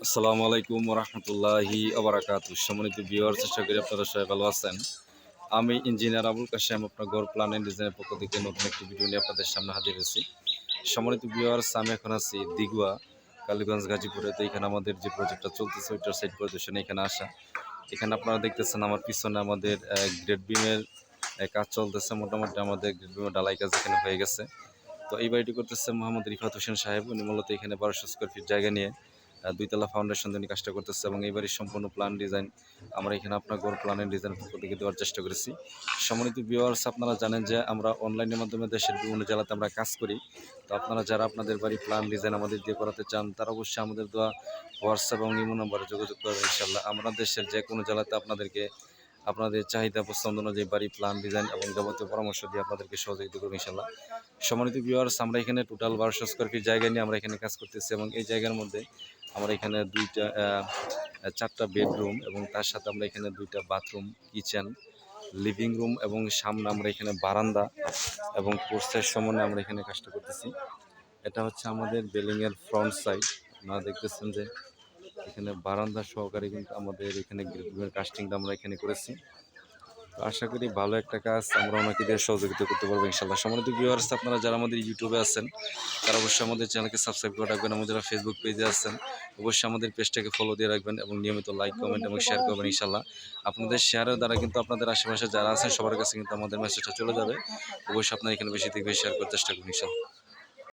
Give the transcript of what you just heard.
আসসালামু আলাইকুম রহমতুল্লাহি আবরাকাতু। সম্মানিত ভিউয়ার, চেষ্টা করি আপনারা সবাই ভালো আছেন। আমি ইঞ্জিনিয়ার আবুল কাশেম, আপনার ঘর প্ল্যান অ্যান্ড ডিজাইনের পক্ষ থেকে নতুন একটি ভিডিও নিয়ে আপনাদের সামনে হাজির হয়েছি। সম্মানিত ভিউয়ার্স, আমি এখন আছি দিগুয়া, কালীগঞ্জ, গাজীপুরে। তো এখানে আমাদের যে প্রজেক্টটা চলতেছে ওইটার সাইড পরিদর্শনে এখানে আসা। এখানে আপনারা দেখতেছেন আমার পিছনে আমাদের গ্রেড বিমের কাজ চলতেছে। মোটামুটি আমাদের গ্রেড বিমের ঢালাই কাজ এখানে হয়ে গেছে। তো এই বাড়িটি করতেছে মোহাম্মদ রিফাত হোসেন সাহেব। উনি মূলত এখানে 1200 স্কোয়ার ফিট জায়গা নিয়ে দুইতলা ফাউন্ডেশন দিয়ে কাজটা করতেছে এবং এই বাড়ির সম্পূর্ণ প্ল্যান ডিজাইন আমরা এখানে আপনার ঘর প্ল্যান এন্ড ডিজাইন পক্ষ থেকে দেওয়ার চেষ্টা করেছি। সম্মানিত ভিউয়ার্স, আপনারা জানেন যে আমরা অনলাইনের মাধ্যমে দেশের বিভিন্ন জেলাতে আমরা কাজ করি। তো আপনারা যারা আপনাদের বাড়ি প্ল্যান ডিজাইন আমাদের দিয়ে করাতে চান, তারা অবশ্যই আমাদের দেওয়া হোয়াটসঅ্যাপ এবং ইমো নম্বরে যোগাযোগ করবেন। ইনশাআল্লাহ আমরা দেশের যে কোনো জেলাতে আপনাদেরকে আপনাদের চাহিদা পছন্দ অনুযায়ী বাড়ি প্ল্যান ডিজাইন এবং যাবতীয় পরামর্শ দিয়ে আপনাদেরকে সহযোগিতা করবো ইনশাআল্লাহ। সম্মানিত ভিউয়ার্স, আমরা এখানে টোটাল 1200 স্কোয়ার ফিট জায়গা নিয়ে আমরা এখানে কাজ করতেছি এবং এই জায়গার মধ্যে আমরা এখানে চারটা বেডরুম এবং তার সাথে আমরা এখানে দুইটা বাথরুম, কিচেন, লিভিং রুম এবং সামনে আমরা এখানে বারান্দা এবং পোর্চের সামনে আমরা এখানে কাজটা করতেছি। এটা হচ্ছে আমাদের বিল্ডিংয়ের ফ্রন্ট সাইড। আপনারা দেখতেছেন যে এখানে বারান্দা সহকারে কিন্তু আমাদের এখানে গ্রিলের কাস্টিংটা আমরা এখানে করেছি। তো আশা করি ভালো একটা কাজ আমরা ওনাকে দিয়ে সহযোগিতা করতে পারবো ইনশাআল্লাহ। সম্মানিত ভিউয়ার্স, আপনারা যারা আমাদের ইউটিউবে আছেন তারা অবশ্যই আমাদের চ্যানেলকে সাবস্ক্রাইব করে রাখবেন এবং যারা ফেসবুক পেজে আছেন অবশ্যই আমাদের পেজটাকে ফলো দিয়ে রাখবেন এবং নিয়মিত লাইক, কমেন্ট এবং শেয়ার করবেন ইনশাআল্লাহ। আপনাদের শেয়ারের দ্বারা কিন্তু আপনাদের আশেপাশে যারা আছেন সবার কাছে কিন্তু আমাদের মেসেজটা চলে যাবে। অবশ্যই আপনারা এখানে বেশি থেকে বেশি শেয়ার করার চেষ্টা করুন ইনশাআল্লাহ।